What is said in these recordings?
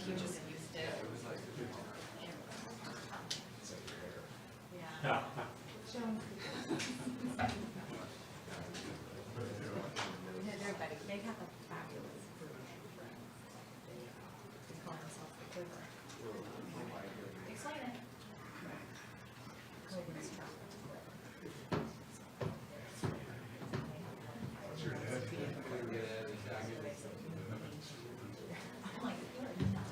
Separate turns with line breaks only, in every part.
You just used it.
Yeah.
They're better. They have a fabulous group. They call themselves the Quiver. Explain it. Quiver's chocolate.
What's your dad?
I'm like, you're not.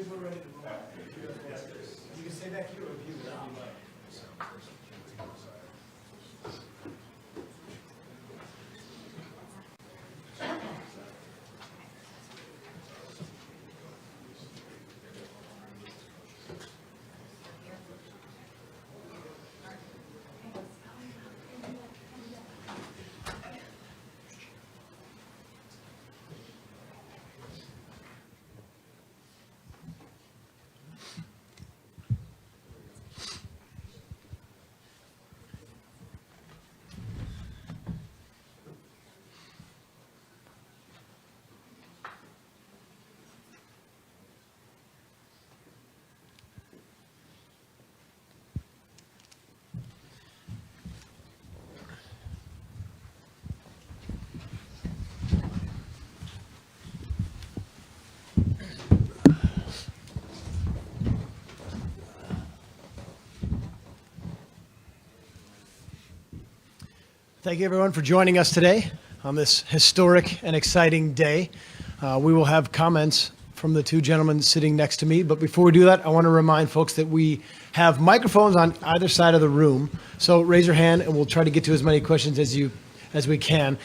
think we're ready to roll. You can stay back here or view it.
Thank you, everyone, for joining us today on this historic and exciting day. We will have comments from the two gentlemen sitting next to me. But before we do that, I want to remind folks that we have microphones on either side of the room. So raise your hand, and we'll try to get to as many questions as we can.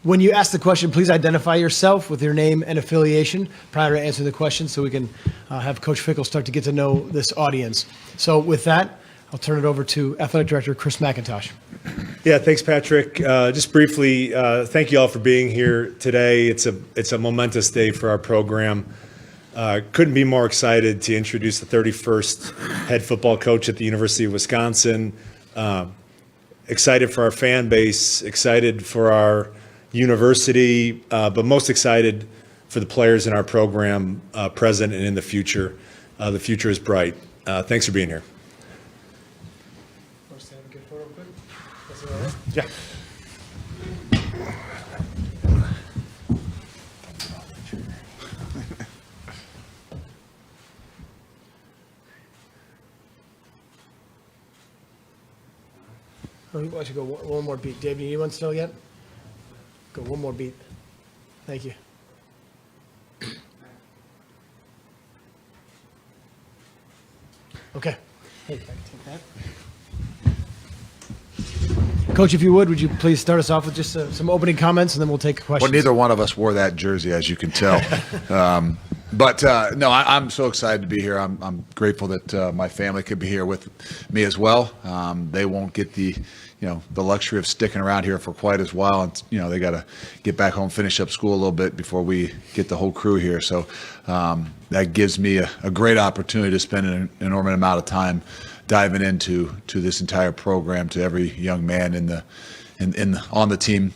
When you ask the question, please identify yourself with your name and affiliation prior to answering the question so we can have Coach Fickle start to get to know this audience. So with that, I'll turn it over to Athletic Director Chris McIntosh.
Yeah, thanks, Patrick. Just briefly, thank you all for being here today. It's a momentous day for our program. Couldn't be more excited to introduce the 31st head football coach at the University of Wisconsin. Excited for our fan base, excited for our university, but most excited for the players in our program, present and in the future. The future is bright. Thanks for being here. Yeah.
Why don't you go one more beat? Dave, you need one still yet? Go one more beat. Thank you. Okay. Hey, if I can take that. Coach, if you would you please start us off with just some opening comments, and then we'll take questions.
Well, neither one of us wore that jersey, as you can tell. No, I'm so excited to be here. I'm grateful that my family could be here with me as well. They won't get the luxury of sticking around here for quite as while. And, they got to get back home, finish up school a little bit before we get the whole crew here. So that gives me a great opportunity to spend an enormous amount of time diving into this entire program, to every young man on the team,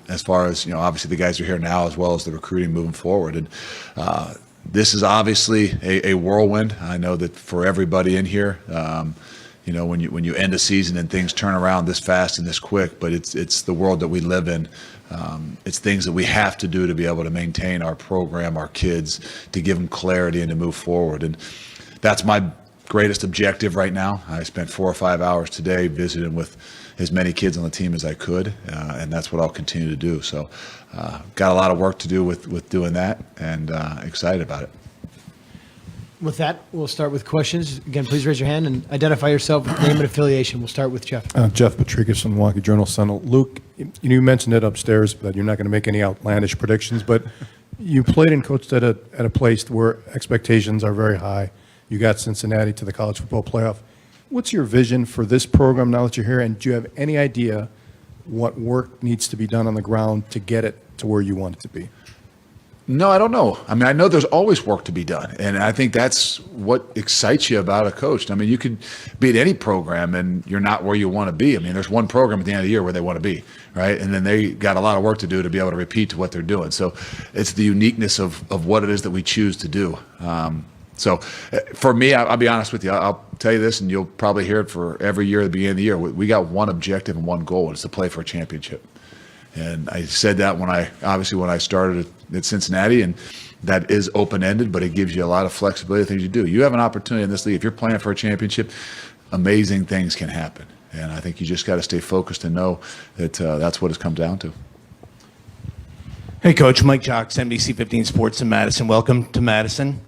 as far as obviously the guys who are here now, as well as the recruiting moving forward. And this is obviously a whirlwind. I know that for everybody in here, when you end a season and things turn around this fast and this quick, but it's the world that we live in. It's things that we have to do to be able to maintain our program, our kids, to give them clarity and to move forward. And that's my greatest objective right now. I spent 4 or 5 hours today visiting with as many kids on the team as I could, and that's what I'll continue to do. So got a lot of work to do with doing that, and excited about it.
With that, we'll start with questions. Again, please raise your hand and identify yourself with name and affiliation. We'll start with Jeff.
Jeff Patrikas from Milwaukee Journal-Sentinel. Luke, you mentioned it upstairs, but you're not going to make any outlandish predictions, but you played and coached at a place where expectations are very high. You got Cincinnati to the college football playoff. What's your vision for this program now that you're here, and do you have any idea what work needs to be done on the ground to get it to where you want it to be?
No, I don't know. I mean, I know there's always work to be done, and I think that's what excites you about a coach. I mean, you could be at any program and you're not where you want to be. I mean, there's one program at the end of the year where they want to be, right? And then they got a lot of work to do to be able to repeat to what they're doing. So it's the uniqueness of what it is that we choose to do. So for me, I'll be honest with you. I'll tell you this, and you'll probably hear it for every year at the beginning of the year. We got one objective and one goal, and it's to play for a championship. And I said that when I started at Cincinnati, and that is open-ended, but it gives you a lot of flexibility of things you do. You have an opportunity in this league. If you're playing for a championship, amazing things can happen. And I think you just got to stay focused and know that that's what it's come down to.
Hey, Coach. Mike Jocks, NBC 15 Sports in Madison. Welcome to Madison.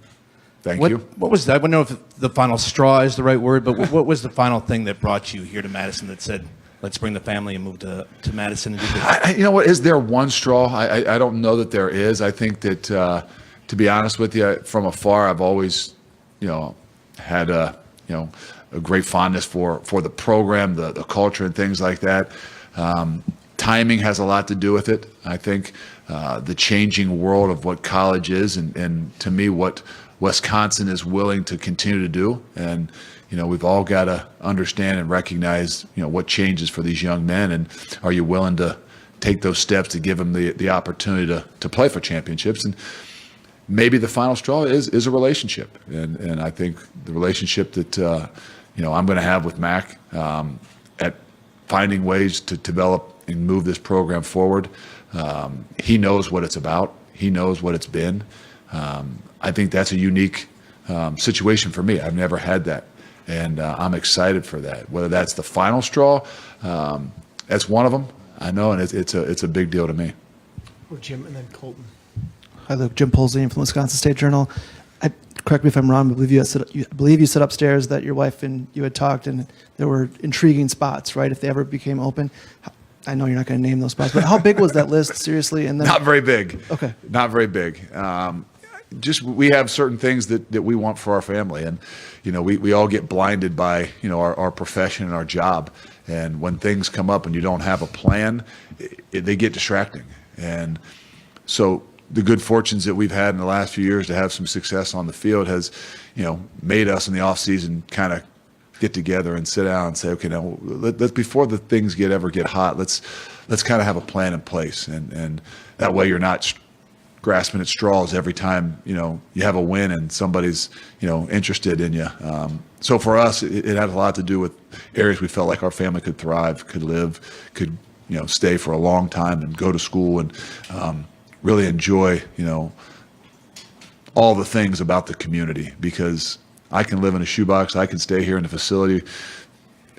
Thank you.
What was that? I don't know if the final straw is the right word, but what was the final thing that brought you here to Madison that said, let's bring the family and move to Madison and do this?
You know what? Is there one straw? I don't know that there is. I think that, to be honest with you, from afar, I've always, had a great fondness for the program, the culture, and things like that. Timing has a lot to do with it. I think the changing world of what college is, and to me, what Wisconsin is willing to continue to do. And we've all got to understand and recognize, what changes for these young men, and are you willing to take those steps to give them the opportunity to play for championships? And maybe the final straw is a relationship, and I think the relationship that I'm going to have with Mac at finding ways to develop and move this program forward. He knows what it's about. He knows what it's been. I think that's a unique situation for me. I've never had that. And I'm excited for that. Whether that's the final straw, that's one of them. I know, and it's a big deal to me.
Or Jim, and then Colton.
Hi, Luke. Jim Polzine from the Wisconsin State Journal. Correct me if I'm wrong, but I believe you said upstairs that your wife and you had talked, and there were intriguing spots, right? If they ever became open. I know you're not going to name those spots, but how big was that list, seriously? And then
Not very big.
Okay.
Not very big. Just we have certain things that we want for our family, and we all get blinded by our profession and our job, and when things come up and you don't have a plan, they get distracting. And so the good fortunes that we've had in the last few years to have some success on the field has made us in the off season kind of get together and sit down and say, okay, now let's, before the things ever get hot, let's kind of have a plan in place, and that way you're not grasping at straws every time you have a win and somebody's interested in you. So for us, it had a lot to do with areas we felt like our family could thrive, could live, could stay for a long time and go to school and really enjoy all the things about the community, because I can live in a shoebox, I can stay here in the facility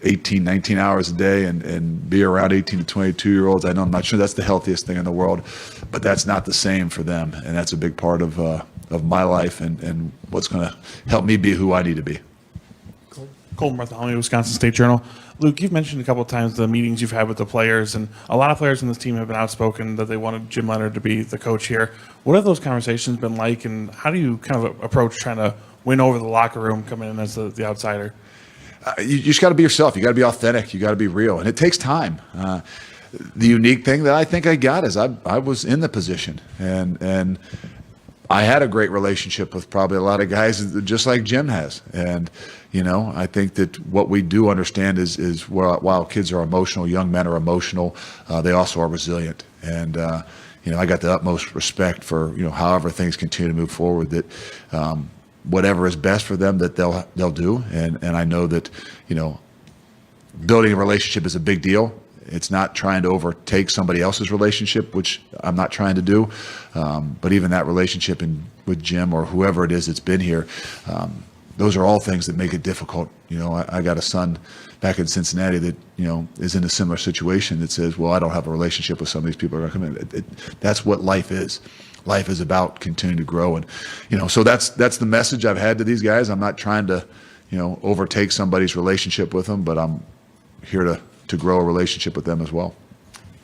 18, 19 hours a day and be around 18 to 22-year-olds. I know I'm not sure that's the healthiest thing in the world, but that's not the same for them. And that's a big part of my life and what's going to help me be who I need to be.
Colton Bartholomew, Wisconsin State Journal. Luke, you've mentioned a couple of times the meetings you've had with the players, and a lot of players in this team have been outspoken that they wanted Jim Leonhard to be the coach here. What have those conversations been like, and how do you kind of approach trying to win over the locker room coming in as the outsider?
You just got to be yourself. You got to be authentic. You got to be real, and it takes time. The unique thing that I think I got is I was in the position, and I had a great relationship with probably a lot of guys, just like Jim has. And I think that what we do understand is while kids are emotional, young men are emotional, they also are resilient. And I got the utmost respect for however things continue to move forward, that whatever is best for them, that they'll do. And I know that building a relationship is a big deal. It's not trying to overtake somebody else's relationship, which I'm not trying to do. But even that relationship with Jim or whoever it is that's been here, those are all things that make it difficult. I got a son back in Cincinnati that is in a similar situation that says, well, I don't have a relationship with some of these people who are coming in. That's what life is. Life is about continuing to grow, and so that's the message I've had to these guys. I'm not trying to overtake somebody's relationship with them, but I'm here to grow a relationship with them as well.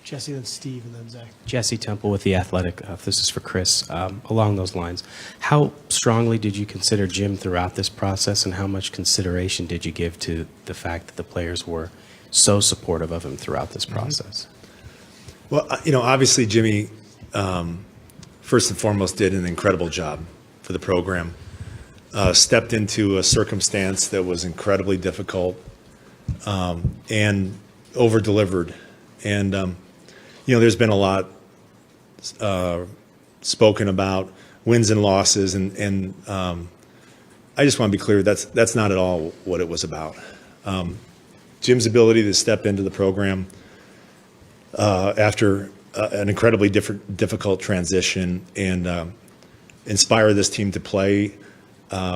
Jesse, then Steve, and then Zach.
Jesse Temple with The Athletic. This is for Chris. Along those lines, how strongly did you consider Jim throughout this process, and how much consideration did you give to the fact that the players were so supportive of him throughout this process?
Well, obviously Jimmy, first and foremost, did an incredible job for the program. Stepped into a circumstance that was incredibly difficult and over-delivered. And, there's been a lot spoken about wins and losses, and I just want to be clear, that's not at all what it was about. Jim's ability to step into the program after an incredibly difficult transition and inspire this team to play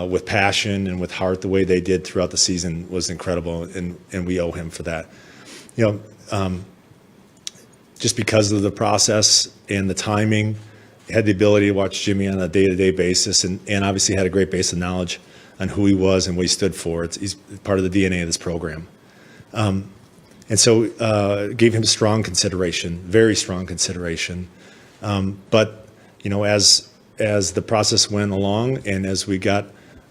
with passion and with heart the way they did throughout the season was incredible, and we owe him for that. Just because of the process and the timing had the ability to watch Jimmy on a day-to-day basis, and obviously had a great base of knowledge on who he was and what he stood for. He's part of the DNA of this program. And so gave him strong consideration, very strong consideration. But, as the process went along and as we got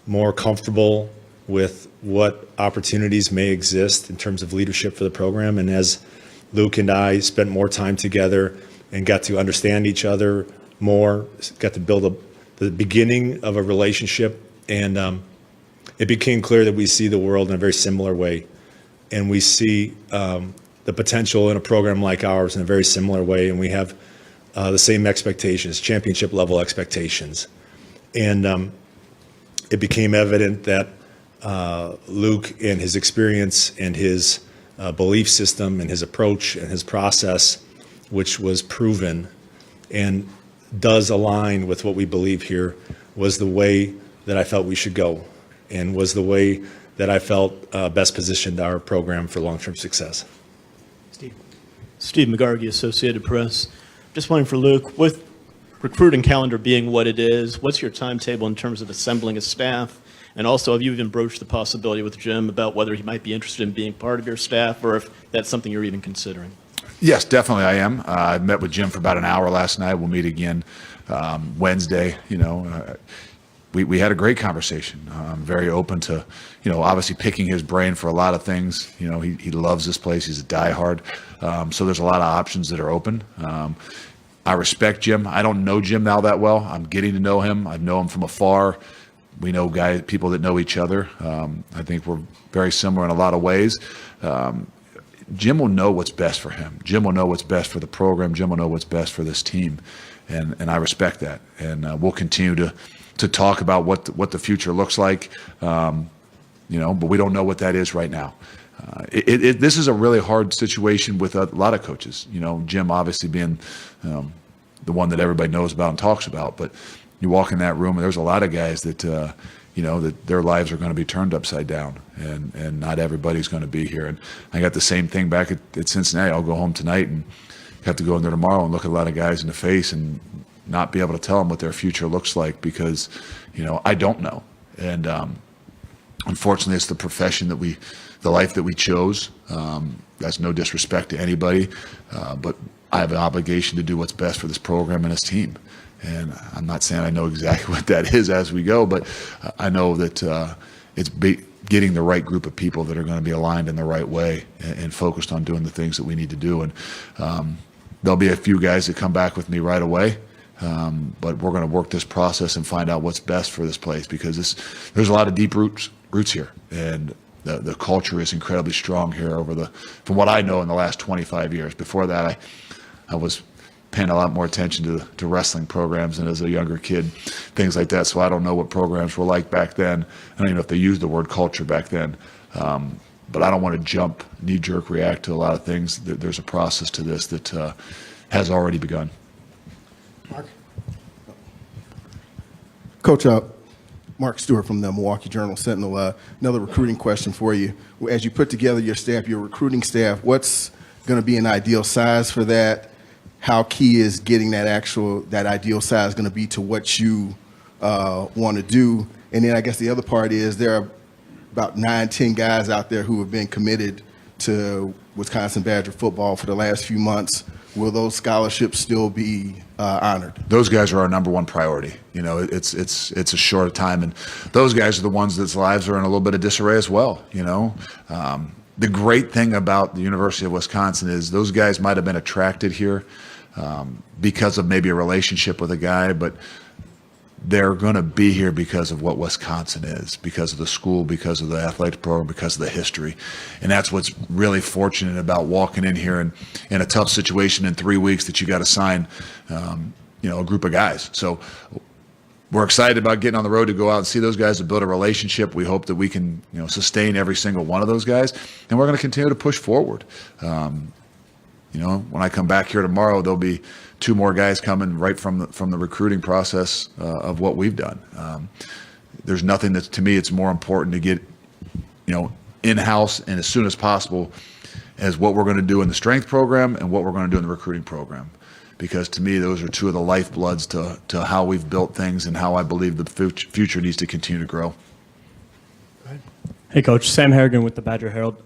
more comfortable with what opportunities may exist in terms of leadership for the program, and as Luke and I spent more time together and got to understand each other more, got to build the beginning of a relationship, and it became clear that we see the world in a very similar way, and we see the potential in a program like ours in a very similar way, and we have the same expectations, championship level expectations. And it became evident that Luke and his experience and his belief system and his approach and his process, which was proven and does align with what we believe here, was the way that I felt we should go, and was the way that I felt best positioned our program for long-term success.
Steve McGargy, Associated Press. Just wondering for Luke, with recruiting calendar being what it is, what's your timetable in terms of assembling a staff? And also, have you even broached the possibility with Jim about whether he might be interested in being part of your staff, or if that's something you're even considering?
Yes, definitely I am. I met with Jim for about an hour last night. We'll meet again Wednesday. We had a great conversation. I'm very open to, obviously picking his brain for a lot of things. He loves this place. He's a diehard. So there's a lot of options that are open. I respect Jim. I don't know Jim now that well. I'm getting to know him. I know him from afar. We know people that know each other. I think we're very similar in a lot of ways. Jim will know what's best for him. Jim will know what's best for the program. Jim will know what's best for this team. And I respect that. And we'll continue to talk about what the future looks like, but we don't know what that is right now. This is a really hard situation with a lot of coaches. Jim obviously being the one that everybody knows about and talks about, but you walk in that room and there's a lot of guys that that their lives are going to be turned upside down, and not everybody's going to be here. And I got the same thing back at Cincinnati. I'll go home tonight and have to go in there tomorrow and look at a lot of guys in the face and not be able to tell them what their future looks like, because I don't know. And unfortunately, it's the profession the life that we chose. That's no disrespect to anybody, but I have an obligation to do what's best for this program and this team. And I'm not saying I know exactly what that is as we go, but I know that it's getting the right group of people that are going to be aligned in the right way and focused on doing the things that we need to do. And there'll be a few guys that come back with me right away. But we're going to work this process and find out what's best for this place, because there's a lot of deep roots here, and the culture is incredibly strong here from what I know in the last 25 years. Before that, I was paying a lot more attention to wrestling programs, and as a younger kid, things like that. So I don't know what programs were like back then. I don't even know if they used the word culture back then. But I don't want to knee-jerk react to a lot of things. There's a process to this that has already begun.
Mark?
Coach, Mark Stewart from the Milwaukee Journal-Sentinel. Another recruiting question for you. As you put together your staff, your recruiting staff, what's going to be an ideal size for that? How key is getting that ideal size going to be to what you want to do? And then I guess the other part is there are about 9-10 guys out there who have been committed to Wisconsin Badger football for the last few months. Will those scholarships still be honored? Those guys are our number one priority. It's a short time, and those guys are the ones that's lives are in a little bit of disarray as well. The great thing about the University of Wisconsin is those guys might have been attracted here because of maybe a relationship with a guy, but they're going to be here because of what Wisconsin is, because of the school, because of the athletic program, because of the history. And that's what's really fortunate about walking in here and in a tough situation in 3 weeks that you got to sign, a group of guys. So we're excited about getting on the road to go out and see those guys, to build a relationship. We hope that we can, sustain every single one of those guys, and we're going to continue to push forward. When I come back here tomorrow, there'll be 2 more guys coming right from the recruiting process of what we've done. There's nothing that, to me, it's more important to get, in-house and as soon as possible as what we're going to do in the strength program and what we're going to do in the recruiting program.
because to me, those are two of the lifebloods to how we've built things and how I believe the future needs to continue to grow.
Hey, Coach. Sam Harrigan with the Badger Herald.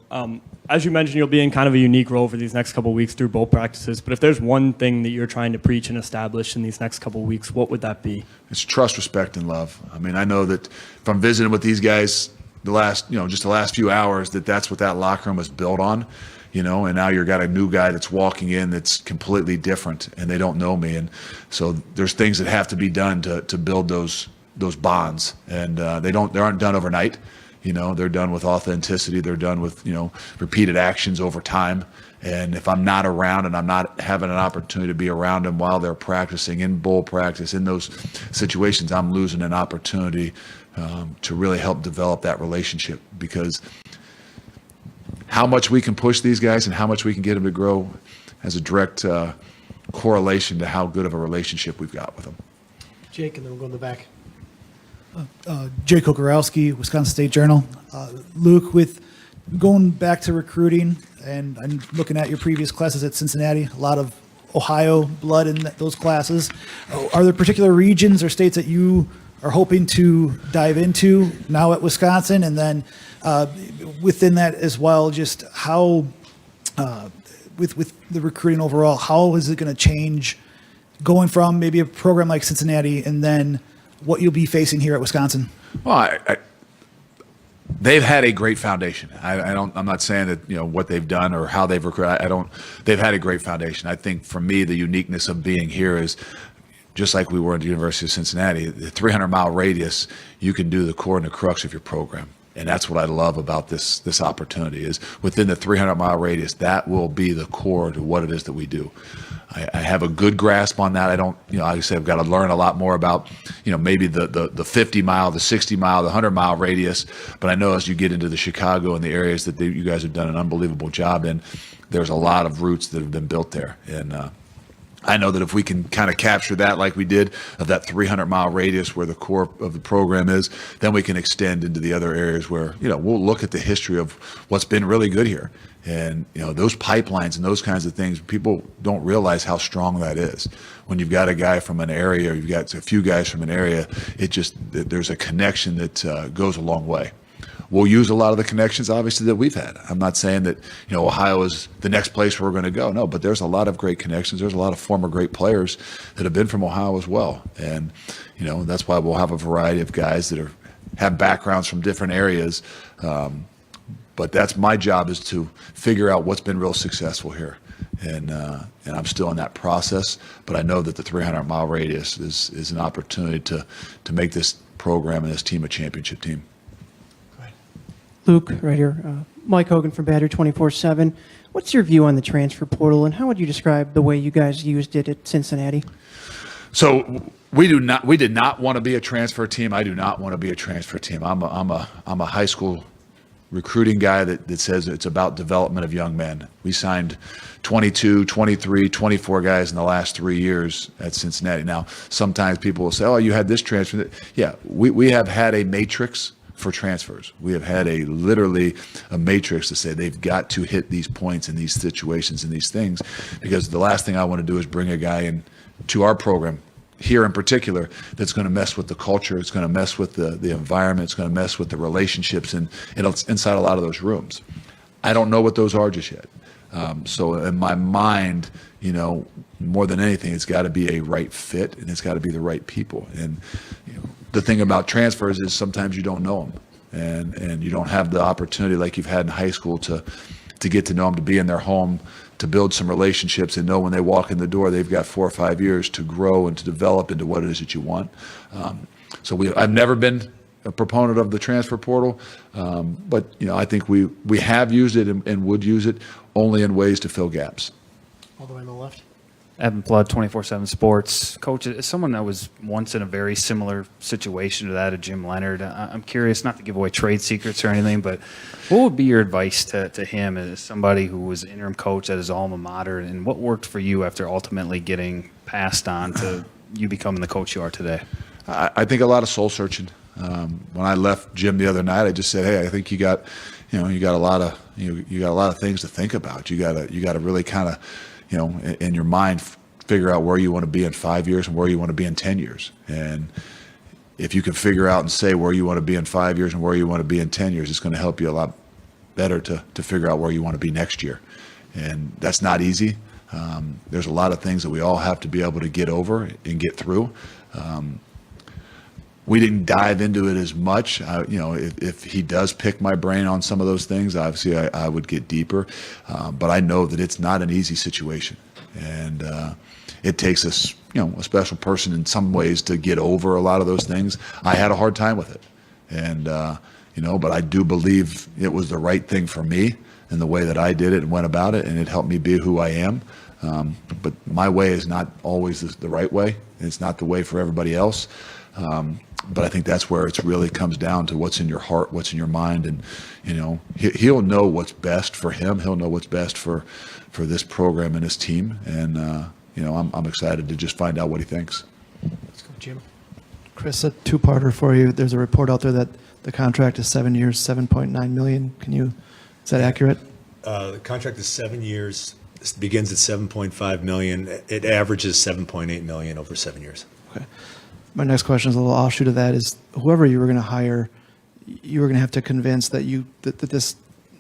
As you mentioned, you'll be in kind of a unique role for these next couple of weeks through both practices. But if there's one thing that you're trying to preach and establish in these next couple of weeks, what would that be? It's
Trust, respect, and love. I mean, I know that from visiting with these guys the last few hours, that's what that locker room was built on. And now you've got a new guy that's walking in that's completely different, and they don't know me. And so there's things that have to be done to build those bonds, and they aren't done overnight. They're done with authenticity. They're done with, repeated actions over time. And if I'm not around and I'm not having an opportunity to be around them while they're practicing in bowl practice, in those situations, I'm losing an opportunity to really help develop that relationship, because how much we can push these guys and how much we can get them to grow has a direct correlation to how good of a relationship we've got with them.
Jake, and then we'll go in the back.
Jake Kokorowski, Wisconsin State Journal. Luke, with going back to recruiting, and I'm looking at your previous classes at Cincinnati, a lot of Ohio blood in those classes. Are there particular regions or states that you are hoping to dive into now at Wisconsin? And then within that as well, just how, with the recruiting overall, how is it going to change going from maybe a program like Cincinnati and then what you'll be facing here at Wisconsin?
Well, they've had a great foundation. I'm not saying that what they've done or how they've recruited. They've had a great foundation. I think for me, the uniqueness of being here is just like we were at the University of Cincinnati. The 300-mile radius, you can do the core and the crux of your program. And that's what I love about this opportunity is within the 300-mile radius, that will be the core to what it is that we do. I have a good grasp on that. I don't, like I said, I've got to learn a lot more about, maybe the 50-mile, the 60-mile, the 100-mile radius. But I know as you get into the Chicago and the areas that you guys have done an unbelievable job in, there's a lot of roots that have been built there. And I know that if we can kind of capture that like we did of that 300-mile radius where the core of the program is, then we can extend into the other areas where, we'll look at the history of what's been really good here. And, those pipelines and those kinds of things, people don't realize how strong that is. When you've got a guy from an area, or you've got a few guys from an area, there's a connection that goes a long way. We'll use a lot of the connections, obviously, that we've had. I'm not saying that, Ohio is the next place we're going to go. No, but there's a lot of great connections. There's a lot of former great players that have been from Ohio as well. And, that's why we'll have a variety of guys that have backgrounds from different areas. But that's my job, is to figure out what's been real successful here. And I'm still in that process. But I know that the 300-mile radius is an opportunity to make this program and this team a championship team.
Luke, right here. Mike Hogan from Badger 24/7. What's your view on the transfer portal, and how would you describe the way you guys used it at Cincinnati?
So we did not want to be a transfer team. I do not want to be a transfer team. I'm a high school recruiting guy that says it's about development of young men. We signed 22, 23, 24 guys in the last 3 years at Cincinnati. Now, sometimes people will say, oh, you had this transfer. Yeah, we have had a matrix for transfers. We have had literally a matrix to say they've got to hit these points in these situations and these things, because the last thing I want to do is bring a guy in to our program here in particular that's going to mess with the culture. It's going to mess with the environment. It's going to mess with the relationships and inside a lot of those rooms. I don't know what those are just yet. So in my mind, more than anything, it's got to be a right fit, and it's got to be the right people. And the thing about transfers is sometimes you don't know them, and you don't have the opportunity like you've had in high school to get to know them, to be in their home, to build some relationships, and know when they walk in the door, they've got 4 or 5 years to grow and to develop into what it is that you want. I've never been a proponent of the transfer portal, but I think we have used it and would use it only in ways to fill gaps.
All the way on the left.
Evan Flood, 24/7 Sports. Coach, as someone that was once in a very similar situation to that of Jim Leonhard, I'm curious, not to give away trade secrets or anything, but what would be your advice to him as somebody who was interim coach at his alma mater, and what worked for you after ultimately getting passed on to you becoming the coach you are today?
I think a lot of soul searching. When I left Jim the other night, I just said, hey, I think you got a lot of things to think about. You got to really kind of, in your mind, figure out where you want to be in 5 years and where you want to be in 10 years. And if you can figure out and say where you want to be in 5 years and where you want to be in 10 years, it's going to help you a lot better to figure out where you want to be next year. And that's not easy. There's a lot of things that we all have to be able to get over and get through. We didn't dive into it as much. If he does pick my brain on some of those things, obviously I would get deeper. But I know that it's not an easy situation. And it takes a special person in some ways to get over a lot of those things. I had a hard time with it. And, but I do believe it was the right thing for me and the way that I did it and went about it, and it helped me be who I am. But my way is not always the right way. It's not the way for everybody else. But I think that's where it really comes down to what's in your heart, what's in your mind, and he'll know what's best for him. He'll know what's best for this program and his team. And I'm excited to just find out what he thinks.
Let's go, Jim.
Chris, a two-parter for you. There's a report out there that the contract is 7 years, $7.9 million. Is that accurate?
The contract is 7 years. It begins at $7.5 million. It averages $7.8 million over 7 years.
Okay. My next question is a little offshoot of that. Is whoever you were going to hire, you were going to have to convince that this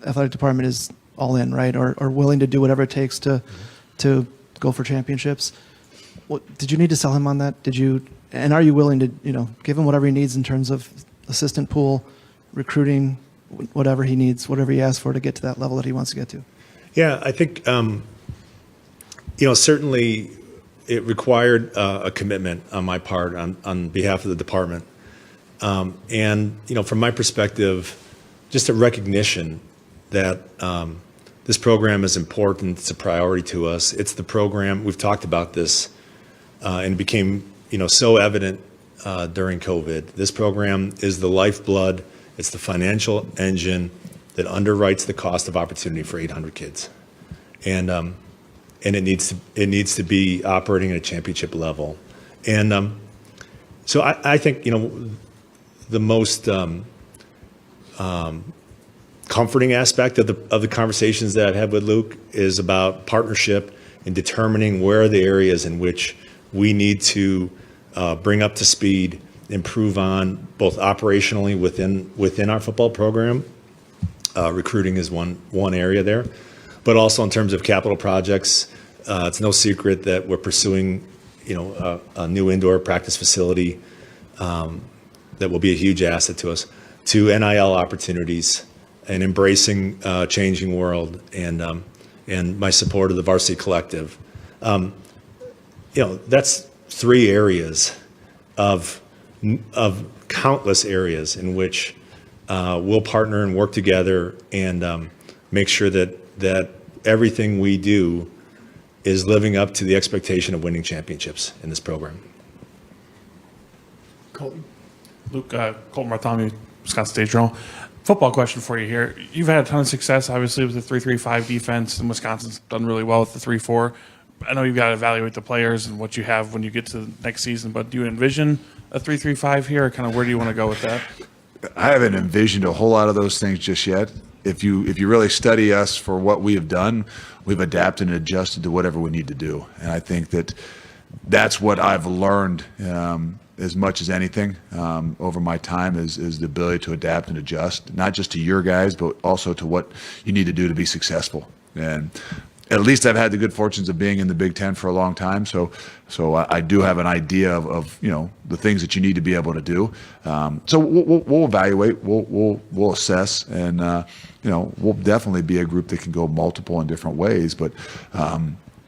athletic department is all in, right, or willing to do whatever it takes to go for championships. Did you need to sell him on that? And are you willing to give him whatever he needs in terms of assistant pool, recruiting, whatever he needs, whatever he asks for to get to that level that he wants to get to?
Yeah, I think certainly it required a commitment on my part on behalf of the department. And from my perspective, just a recognition that this program is important. It's a priority to us. It's the program, we've talked about this, and it became so evident during COVID. This program is the lifeblood. It's the financial engine that underwrites the cost of opportunity for 800 kids. And it needs to be operating at a championship level. And so I think the most comforting aspect of the conversations that I've had with Luke is about partnership and determining where are the areas in which we need to bring up to speed, improve on both operationally within our football program. Recruiting is one area there, but also in terms of capital projects. It's no secret that we're pursuing, a new indoor practice facility that will be a huge asset to us, to NIL opportunities, and embracing a changing world, and my support of the Varsity Collective. That's 3 areas of countless areas in which we'll partner and work together and make sure that everything we do is living up to the expectation of winning championships in this program.
Colton.
Luke, Colton Bartholomew, Wisconsin State Journal. Football question for you here. You've had a ton of success, obviously, with the 3-3-5 defense, and Wisconsin's done really well with the 3-4. I know you've got to evaluate the players and what you have when you get to the next season, but do you envision a 3-3-5 here, or kind of where do you want to go with that?
I haven't envisioned a whole lot of those things just yet. If you really study us for what we have done, we've adapted and adjusted to whatever we need to do. And I think that's what I've learned as much as anything over my time is the ability to adapt and adjust, not just to your guys, but also to what you need to do to be successful. And at least I've had the good fortunes of being in the Big Ten for a long time, so I do have an idea of the things that you need to be able to do. So we'll evaluate, we'll assess, and we'll definitely be a group that can go multiple in different ways. But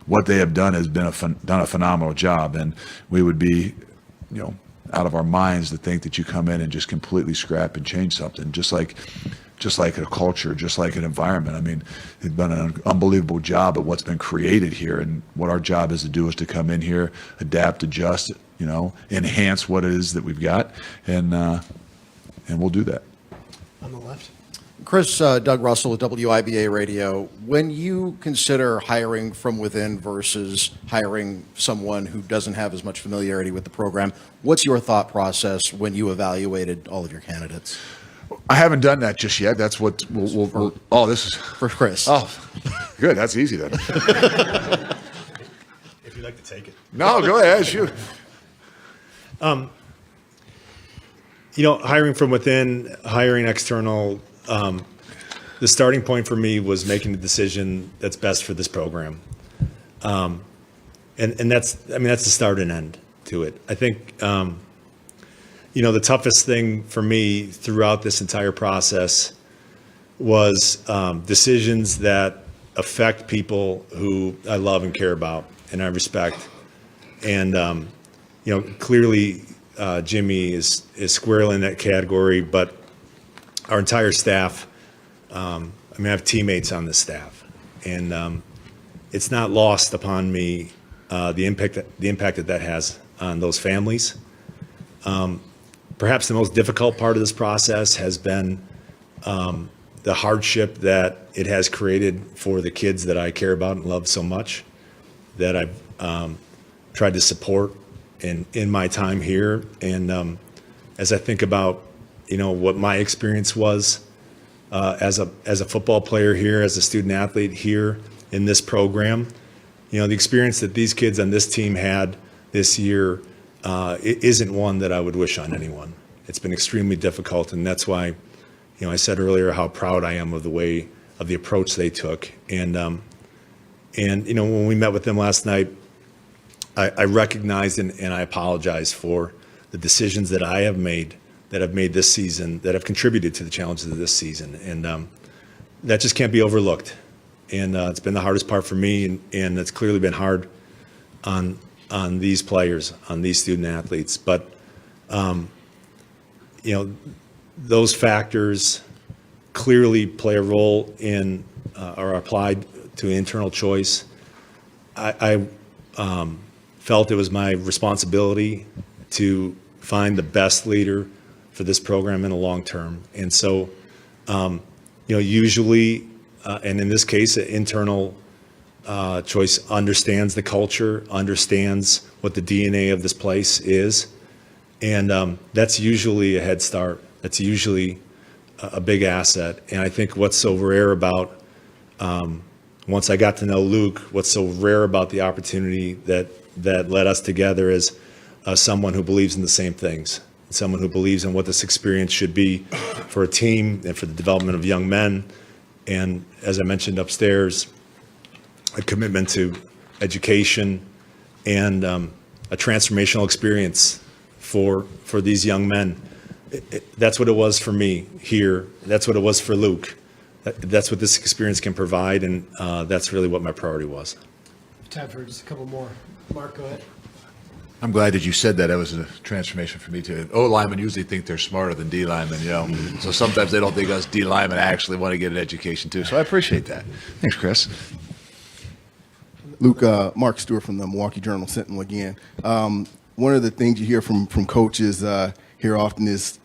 what they have done has been done a phenomenal job, and we would be out of our minds to think that you come in and just completely scrap and change something, just like a culture, just like an environment. I mean, they've done an unbelievable job at what's been created here, and what our job is to do is to come in here, adapt, adjust, enhance what it is that we've got, and we'll do that.
On the left.
Chris, Doug Russell with WIBA Radio. When you consider hiring from within versus hiring someone who doesn't have as much familiarity with the program, what's your thought process when you evaluated all of your candidates?
I haven't done that just yet. That's what we'll oh, this is
for Chris.
Oh, good. That's easy then.
If you'd like to Take it.
No, go ahead, shoot.
Hiring from within, hiring external, the starting point for me was making the decision that's best for this program. And that's the start and end to it. I think, the toughest thing for me throughout this entire process was decisions that affect people who I love and care about and I respect. And, clearly Jimmy is squarely in that category, but our entire staff, I have teammates on this staff, and it's not lost upon me the impact that has on those families. Perhaps the most difficult part of this process has been the hardship that it has created for the kids that I care about and love so much, that I've tried to support in my time here. And as I think about, what my experience was as a football player here, as a student athlete here in this program, the experience that these kids on this team had this year it isn't one that I would wish on anyone. It's been extremely difficult, and that's why, I said earlier how proud I am of the approach they took. And when we met with them last night, I recognized and I apologized for the decisions that I have made this season that have contributed to the challenges of this season. And that just can't be overlooked. And it's been the hardest part for me, and it's clearly been hard on these players, on these student athletes. But, those factors clearly play a role in or are applied to internal choice. I felt it was my responsibility to find the best leader for this program in the long term. And so, usually, and in this case, internal choice understands the culture, understands what the DNA of this place is. And that's usually a head start. That's usually a big asset. And I think what's so rare about, once I got to know Luke, what's so rare about the opportunity that led us together is someone who believes in the same things, someone who believes in what this experience should be for a team and for the development of young men. And as I mentioned upstairs, a commitment to education and a transformational experience for these young men. That's what it was for me here. That's what it was for Luke. That's what this experience can provide, and that's really what my priority was.
Time for just a couple more. Mark, go ahead.
I'm glad that you said that. That was a transformation for me too. O linemen usually think they're smarter than D linemen, So sometimes they don't think us D linemen actually want to get an education too. So I appreciate that. Thanks, Chris.
Luke, Mark Stewart from the Milwaukee Journal-Sentinel again. One of the things you hear from coaches here often is,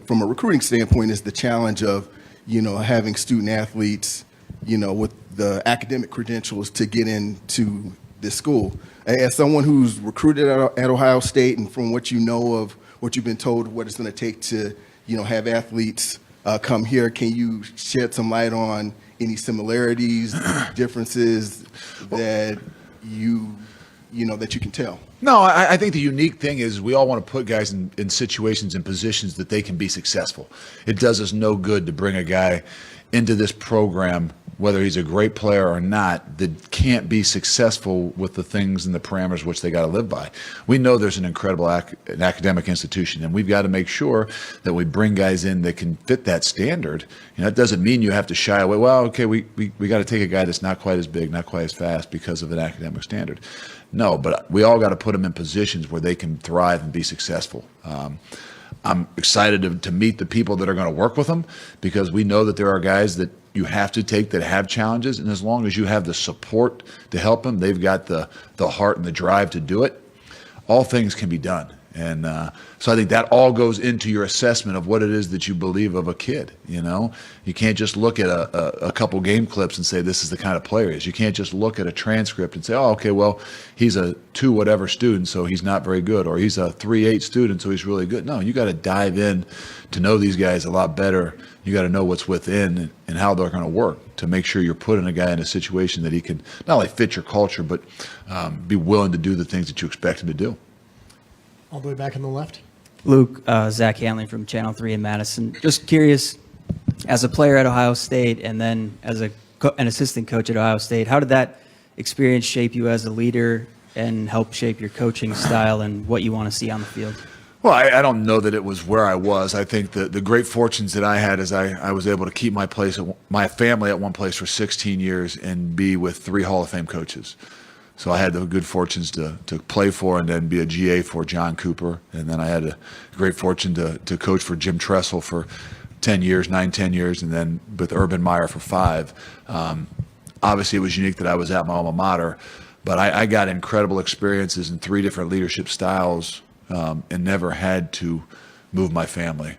from a recruiting standpoint, is the challenge of, having student athletes, with the academic credentials to get into this school. As someone who's recruited at Ohio State, and from what you know of what you've been told, what it's going to take to, have athletes come here, can you shed some light on any similarities, differences that that you can tell?
No, I think the unique thing is we all want to put guys in situations and positions that they can be successful. It does us no good to bring a guy into this program, whether he's a great player or not, that can't be successful with the things and the parameters which they got to live by. We know there's an incredible an academic institution, and we've got to make sure that we bring guys in that can fit that standard. That doesn't mean you have to shy away. Well, okay, we got to take a guy that's not quite as big, not quite as fast because of an academic standard. No, but we all got to put them in positions where they can thrive and be successful. I'm excited to meet the people that are going to work with them, because we know that there are guys that you have to take that have challenges, and as long as you have the support to help them, they've got the heart and the drive to do it, all things can be done. And so I think that all goes into your assessment of what it is that you believe of a kid. You know, you can't just look at a couple game clips and say this is the kind of player he is. You can't just look at a transcript and say, oh, okay, well, he's a 2 whatever student, so he's not very good, or he's a 3.8 student, so he's really good. No, you got to dive in to know these guys a lot better. You got to know what's within and how they're going to work to make sure you're putting a guy in a situation that he can not only fit your culture, but be willing to do the things that you expect him to do.
All the way back on the left.
Luke, Zach Hanley from Channel 3 in Madison. Just curious, as a player at Ohio State and then as an assistant coach at Ohio State, how did that experience shape you as a leader and help shape your coaching style and what you want to see on the field?
Well, I don't know that it was where I was. I think the great fortunes that I had is I was able to keep my family at one place for 16 years and be with 3 Hall of Fame coaches. So I had the good fortunes to play for and then be a GA for John Cooper. And then I had a great fortune to coach for Jim Tressel for 10 years, 10 years, and then with Urban Meyer for 5. Obviously, it was unique that I was at my alma mater, but I got incredible experiences in 3 different leadership styles and never had to move my family.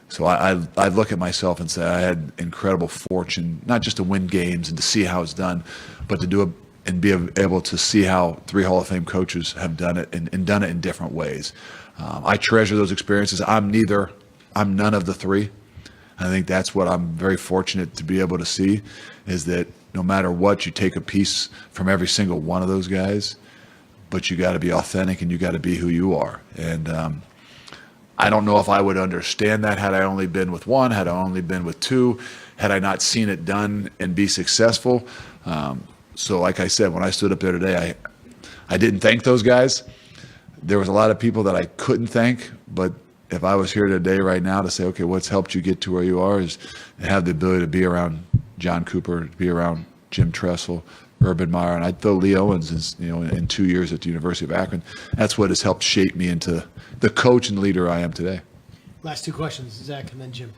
So I look at myself and say I had incredible fortune, not just to win games and to see how it's done, but to do it and be able to see how 3 Hall of Fame coaches have done it and done it in different ways. I treasure those experiences. I'm none of the 3. I think that's what I'm very fortunate to be able to see, is that no matter what, you take a piece from every single one of those guys, but you got to be authentic and you got to be who you are. And I don't know if I would understand that had I only been with 1, had I only been with 2, had I not seen it done and be successful. So like I said, when I stood up there today, I didn't thank those guys. There was a lot of people that I couldn't thank, but if I was here today right now to say, okay, what's helped you get to where you are is to have the ability to be around John Cooper, to be around Jim Tressel, Urban Meyer, and I'd throw Lee Owens in 2 years at the University of Akron. That's what has helped shape me into the coach and leader I am today.
Last 2 questions, Zach and then Jim.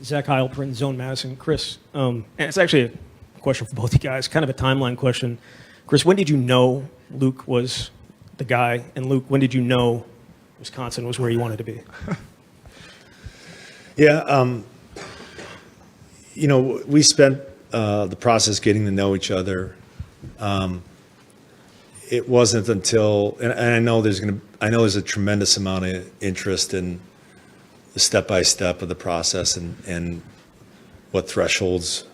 Zach Heilprin, Zone Madison. Chris, and it's actually a question for both you guys, kind of a timeline question. Chris, when did you know Luke was the guy? And Luke, when did you know Wisconsin was where you wanted to be?
Yeah, we spent the process getting to know each other. It wasn't until, and I know there's a tremendous amount of interest in the step-by-step of the process and what thresholds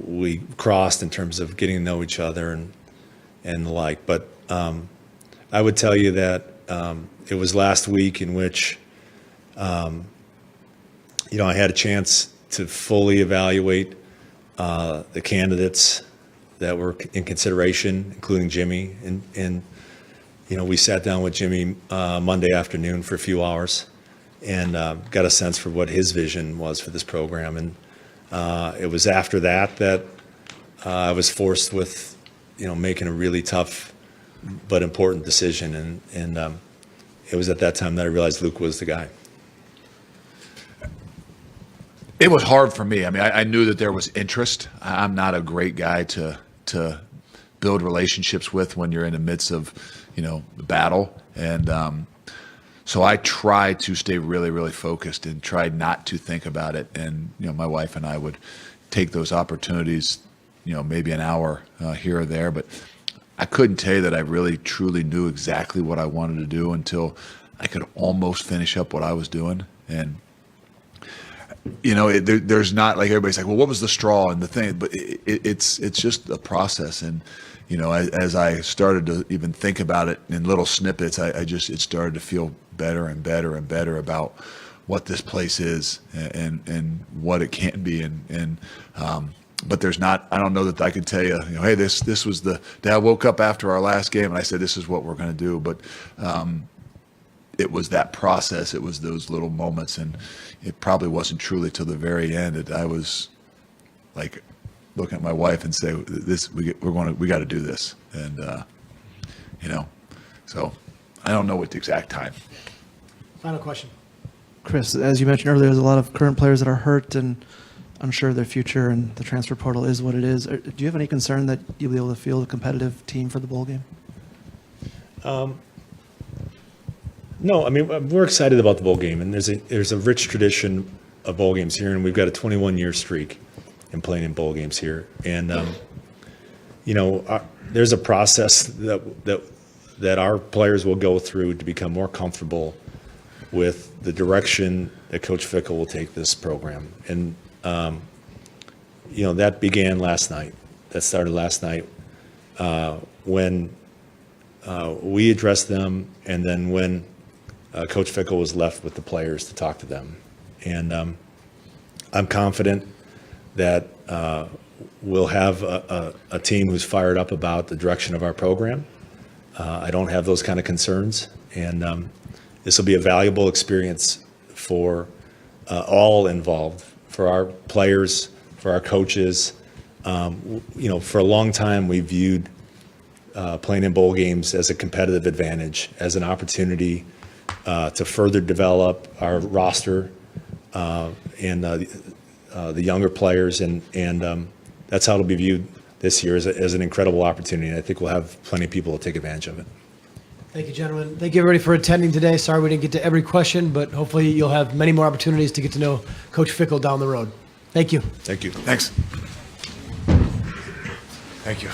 we crossed in terms of getting to know each other and the like. But I would tell you that it was last week in which I had a chance to fully evaluate the candidates that were in consideration, including Jimmy. And we sat down with Jimmy Monday afternoon for a few hours and got a sense for what his vision was for this program. And it was after that I was forced with, making a really tough but important decision. And it was at that time that I realized Luke was the guy.
It was hard for me. I mean, I knew that there was interest. I'm not a great guy to build relationships with when you're in the midst of, the battle. And so I tried to stay really, really focused and tried not to think about it. And, my wife and I would take those opportunities, maybe an hour here or there. But I couldn't tell you that I really, truly knew exactly what I wanted to do until I could almost finish up what I was doing. And there's not like everybody's like, well, what was the straw and the thing? But it's just a process. And, as I started to even think about it in little snippets, it started to feel better and better and better about what this place is and what it can be. But there's not, I don't know that I could tell you, hey, this was Dad woke up after our last game and I said, this is what we're going to do. But it was that process. It was those little moments. And it probably wasn't truly till the very end that I was like looking at my wife and say, we got to do this. And, so I don't know what the exact time.
Final question.
Chris, as you mentioned earlier, there's a lot of current players that are hurt and unsure of their future, and the transfer portal is what it is. Do you have any concern that you'll be able to field a competitive team for the bowl game?
No, I mean, we're excited about the bowl game, and there's a rich tradition of bowl games here, and we've got a 21-year streak in playing in bowl games here. And, there's a process that our players will go through to become more comfortable with the direction that Coach Fickle will take this program. And, that began last night. That started last night when we addressed them, and then when Coach Fickle was left with the players to talk to them. And I'm confident that we'll have a team who's fired up about the direction of our program. I don't have those kind of concerns, and this will be a valuable experience for all involved, for our players, for our coaches. For a long time, we viewed playing in bowl games as a competitive advantage, as an opportunity to further develop our roster and the younger players, and that's how it'll be viewed this year, as an incredible opportunity. And I think we'll have plenty of people to take advantage of it.
Thank you, gentlemen. Thank you, everybody, for attending today. Sorry we didn't get to every question, but hopefully you'll have many more opportunities to get to know Coach Fickle down the road. Thank you.
Thank you.
Thanks. Thank you.